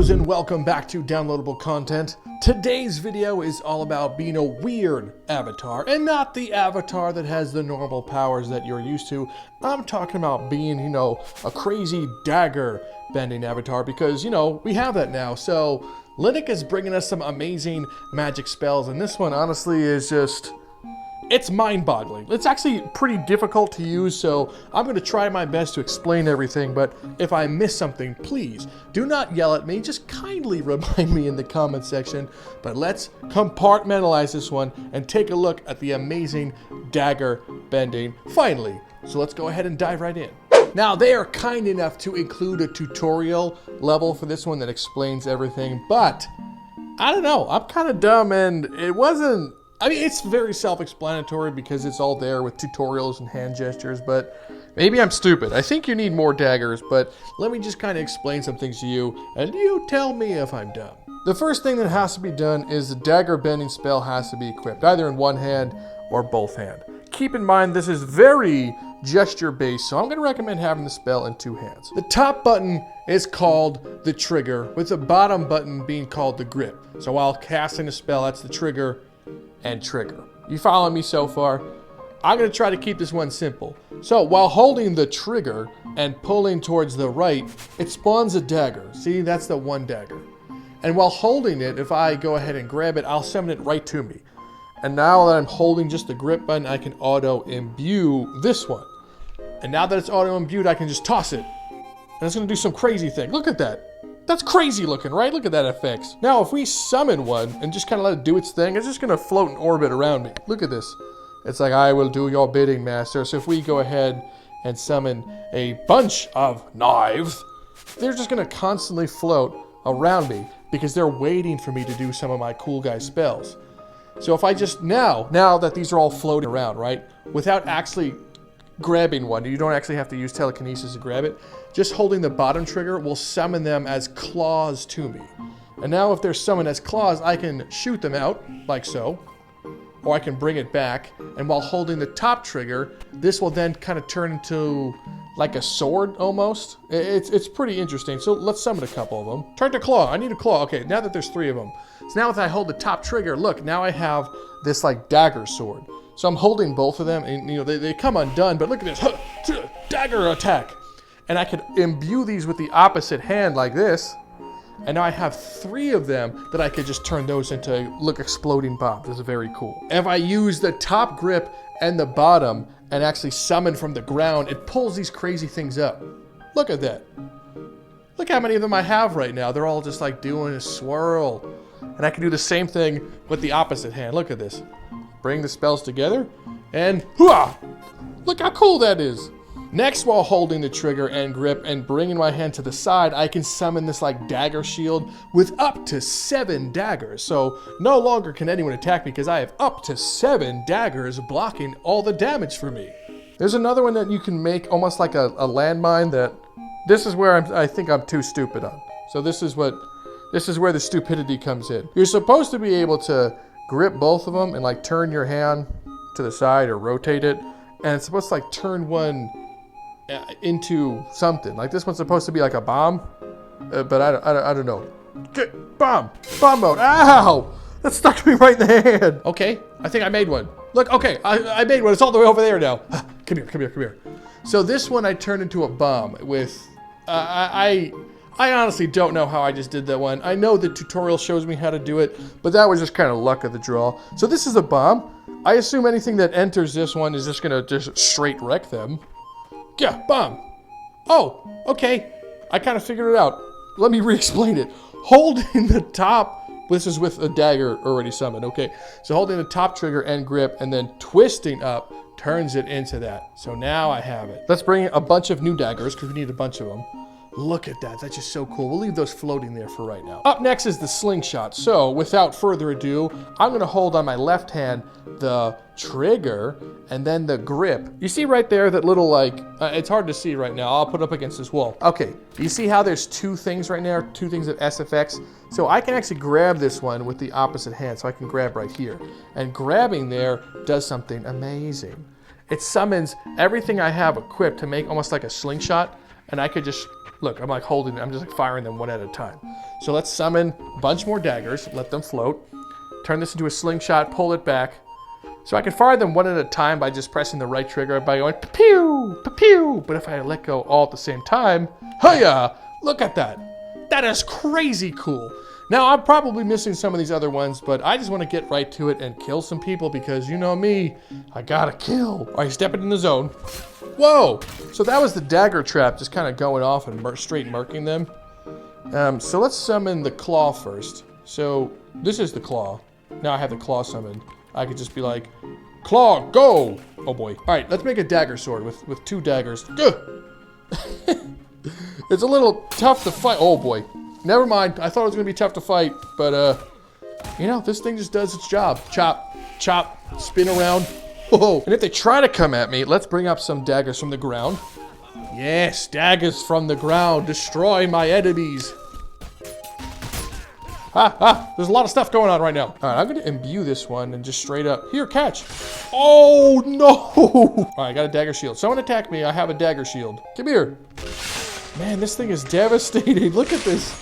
bros, and welcome back to downloadable content. Today's video is all about being a weird avatar, and not the avatar that has the normal powers that you're used to. I'm talking about being, a crazy dagger bending avatar, because, we have that now. So Lyneca is bringing us some amazing magic spells, and this one honestly is just... it's mind-boggling. It's actually pretty difficult to use, so I'm going to try my best to explain everything, but if I miss something, please do not yell at me. Just kindly remind me in the comment section. But let's compartmentalize this one and take a look at the amazing dagger bending finally. So let's go ahead and dive right in. Now, they are kind enough to include a tutorial level for this one that explains everything, but I don't know. I'm kind of dumb, and it wasn't... it's very self-explanatory because it's all there with tutorials and hand gestures, but maybe I'm stupid. I think you need more daggers, but let me just kind of explain some things to you, and you tell me if I'm dumb. The first thing that has to be done is the dagger bending spell has to be equipped, either in one hand or both hand. Keep in mind, this is very gesture-based, so I'm going to recommend having the spell in two hands. The top button is called the trigger, with the bottom button being called the grip. So while casting a spell, that's the trigger and trigger. You follow me so far? I'm going to try to keep this one simple. So while holding the trigger and pulling towards the right, it spawns a dagger. See, that's the one dagger. And while holding it, if I go ahead and grab it, I'll summon it right to me. And now that I'm holding just the grip button, I can auto imbue this one. And now that it's auto imbued, I can just toss it. And it's going to do some crazy thing. Look at that. That's crazy looking, right? Look at that FX. Now, if we summon one and just kind of let it do its thing, it's just going to float in orbit around me. Look at this. It's like, I will do your bidding, master. So if we go ahead and summon a bunch of knives, they're just going to constantly float around me because they're waiting for me to do some of my cool guy spells. So if I just, now that these are all floating around, right, without actually grabbing one, you don't actually have to use telekinesis to grab it, just holding the bottom trigger will summon them as claws to me. And now if they're summoned as claws, I can shoot them out, like so, or I can bring it back, and while holding the top trigger, this will then kind of turn into like a sword almost. It's pretty interesting. So let's summon a couple of them. Turn to claw. I need a claw. Okay, now that there's three of them. So now if I hold the top trigger, look, now I have this like dagger sword. So I'm holding both of them, and they come undone, but look at this, dagger attack. And I can imbue these with the opposite hand like this, and now I have three of them that I could just turn those into, look, exploding bombs. This is very cool. If I use the top grip and the bottom and actually summon from the ground, it pulls these crazy things up. Look at that. Look how many of them I have right now. They're all just like doing a swirl. And I can do the same thing with the opposite hand. Look at this. Bring the spells together, and hooah! Look how cool that is. Next, while holding the trigger and grip and bringing my hand to the side, I can summon this like dagger shield with up to 7 daggers. So no longer can anyone attack me because I have up to 7 daggers blocking all the damage for me. There's another one that you can make almost like a landmine that this is where I think I'm too stupid on. So this is where the stupidity comes in. You're supposed to be able to grip both of them and like turn your hand to the side or rotate it, and it's supposed to like turn one into something. Like this one's supposed to be like a bomb, but I don't know. Bomb mode. Ow! That stuck me right in the hand. Okay, I think I made one. Look, okay, I made one. It's all the way over there now. Come here. So this one I turned into a bomb with, I honestly don't know how I just did that one. I know the tutorial shows me how to do it, but that was just kind of luck of the draw. So this is a bomb. I assume anything that enters this one is just gonna just straight wreck them. Yeah, bomb. Oh, okay. I kind of figured it out. Let me re-explain it. Holding the top, this is with a dagger already summoned, okay. So holding the top trigger and grip and then twisting up turns it into that. So now I have it. Let's bring a bunch of new daggers because we need a bunch of them. Look at that, that's just so cool. We'll leave those floating there for right now. Up next is the slingshot. So without further ado, I'm gonna hold on my left hand the trigger and then the grip. You see right there that little like, it's hard to see right now. I'll put it up against this wall. Okay, you see how there's two things right now, two things of SFX? So I can actually grab this one with the opposite hand. So I can grab right here. And grabbing there does something amazing. It summons everything I have equipped to make almost like a slingshot, and I could just Look, I'm like holding, I'm just like firing them one at a time. So let's summon a bunch more daggers, let them float, turn this into a slingshot, pull it back. So I can fire them one at a time by just pressing the right trigger by going pew, pew. But if I let go all at the same time, hiya! Look at that. That is crazy cool. Now I'm probably missing some of these other ones, but I just want to get right to it and kill some people because you know me, I gotta kill. All right, step it in the zone. Whoa! So that was the dagger trap, just kind of going off and straight murking them. So let's summon the claw first. So this is the claw. Now I have the claw summoned. I could just be like, claw, go! Oh boy. All right, let's make a dagger sword with 2 daggers. It's a little tough to fight. Oh boy. Never mind. I thought it was gonna be tough to fight, but you know, this thing just does its job. Chop, chop, spin around. Whoa. And if they try to come at me, let's bring up some daggers from the ground. Yes, daggers from the ground. Destroy my enemies. There's a lot of stuff going on right now. All right, I'm gonna imbue this one and just straight up, here, catch. Oh no! All right, I got a dagger shield. Someone attack me, I have a dagger shield. Come here. Man, this thing is devastating. Look at this.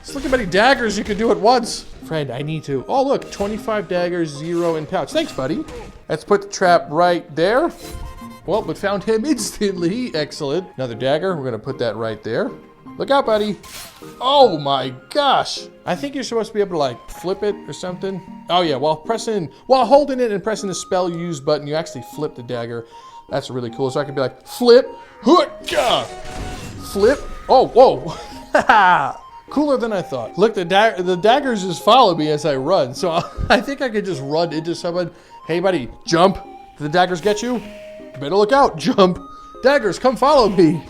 Just look how many daggers you can do at once. Friend, I need to. Oh look, 25 daggers, 0 in pouch. Thanks, buddy. Let's put the trap right there. Well, but found him instantly. Excellent. Another dagger, we're gonna put that right there. Look out, buddy. Oh my gosh. I think you're supposed to be able to like flip it or something. Oh yeah, while holding it and pressing the spell use button, you actually flip the dagger. That's really cool. So I can be like, flip, flip. Oh, whoa. Cooler than I thought. Look, the daggers just follow me as I run. So I think I could just run into someone. Hey buddy, jump. Did the daggers get you? Better look out, jump. Daggers, come follow me.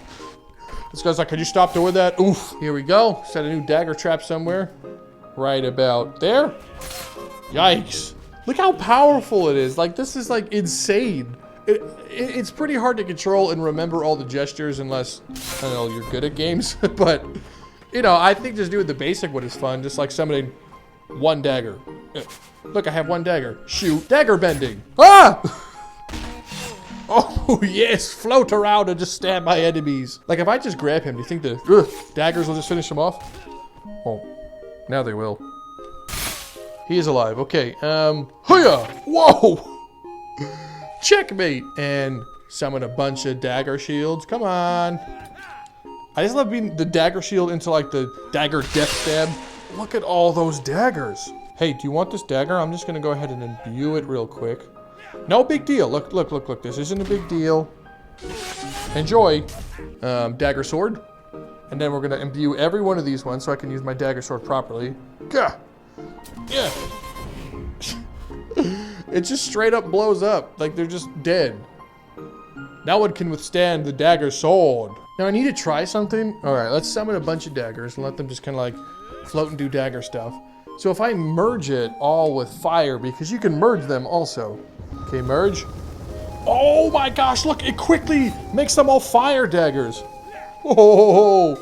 This guy's like, could you stop doing that? Oof. Here we go. Set a new dagger trap somewhere. Right about there. Yikes. Look how powerful it is. Like, this is like insane. It's pretty hard to control and remember all the gestures unless, I don't know, you're good at games. But, you know, I think just doing the basic one is fun. Just like summoning 1 dagger. Look, I have 1 dagger. Shoot. Dagger bending. Ah! Oh, yes, float around and just stab my enemies. Like, if I just grab him, do you think the daggers will just finish him off? Oh, now they will. He is alive. Okay, hooyah! Whoa! Checkmate! And summon a bunch of dagger shields. Come on. I just love being the dagger shield into, like, the dagger death stab. Look at all those daggers. Hey, do you want this dagger? I'm just gonna go ahead and imbue it real quick. No big deal. Look. This isn't a big deal. Enjoy. Dagger sword. And then we're going to imbue every one of these ones so I can use my dagger sword properly. Gah! Yeah. It just straight up blows up. Like they're just dead. No one can withstand the dagger sword. Now I need to try something. All right, let's summon a bunch of daggers and let them just kind of like float and do dagger stuff. So if I merge it all with fire, because you can merge them also. Okay, merge. Oh my gosh, look, it quickly makes them all fire daggers. Oh,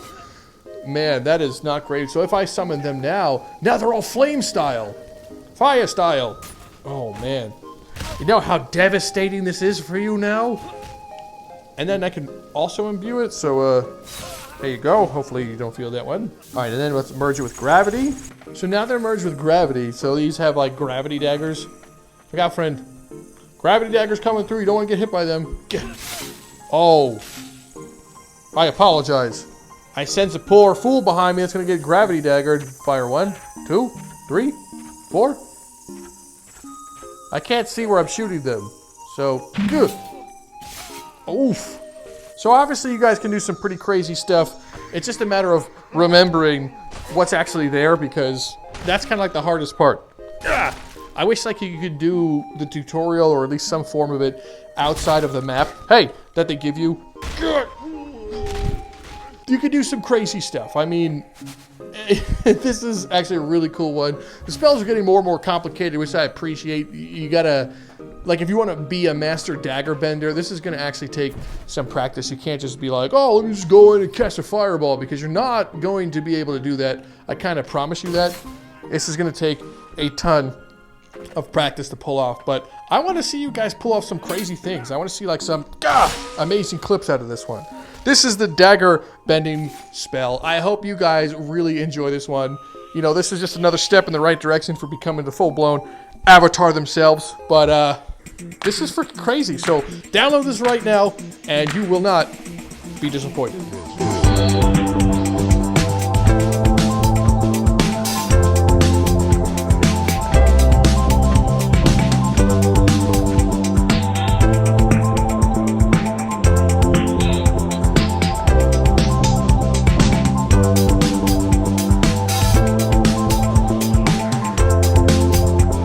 man, that is not great. So if I summon them now they're all flame style, fire style. Oh man, you know how devastating this is for you now? And then I can also imbue it, so there you go. Hopefully you don't feel that one. All right, and then let's merge it with gravity. So now they're merged with gravity, so these have like gravity daggers. Look out, friend. Gravity daggers coming through. You don't want to get hit by them. Oh. I apologize. I sense a poor fool behind me that's going to get gravity daggered. Fire 1, 2, 3, 4. I can't see where I'm shooting them. So, good. Oof. So obviously you guys can do some pretty crazy stuff. It's just a matter of remembering what's actually there because that's kind of like the hardest part. Ugh. I wish like you could do the tutorial or at least some form of it outside of the map. Hey, that they give you. You could do some crazy stuff. I mean, this is actually a really cool one. The spells are getting more and more complicated, which I appreciate. You gotta, like if you want to be a master dagger bender, this is gonna actually take some practice. You can't just be like, oh, let me just go in and cast a fireball, because you're not going to be able to do that. I kind of promise you that. This is gonna take a ton of practice to pull off, but I want to see you guys pull off some crazy things. I want to see like some amazing clips out of this one. this is the dagger bending spell. I hope you guys really enjoy this one. You know, this is just another step in the right direction for becoming the full-blown avatar themselves. But this is for crazy. So download this right now, and you will not be disappointed.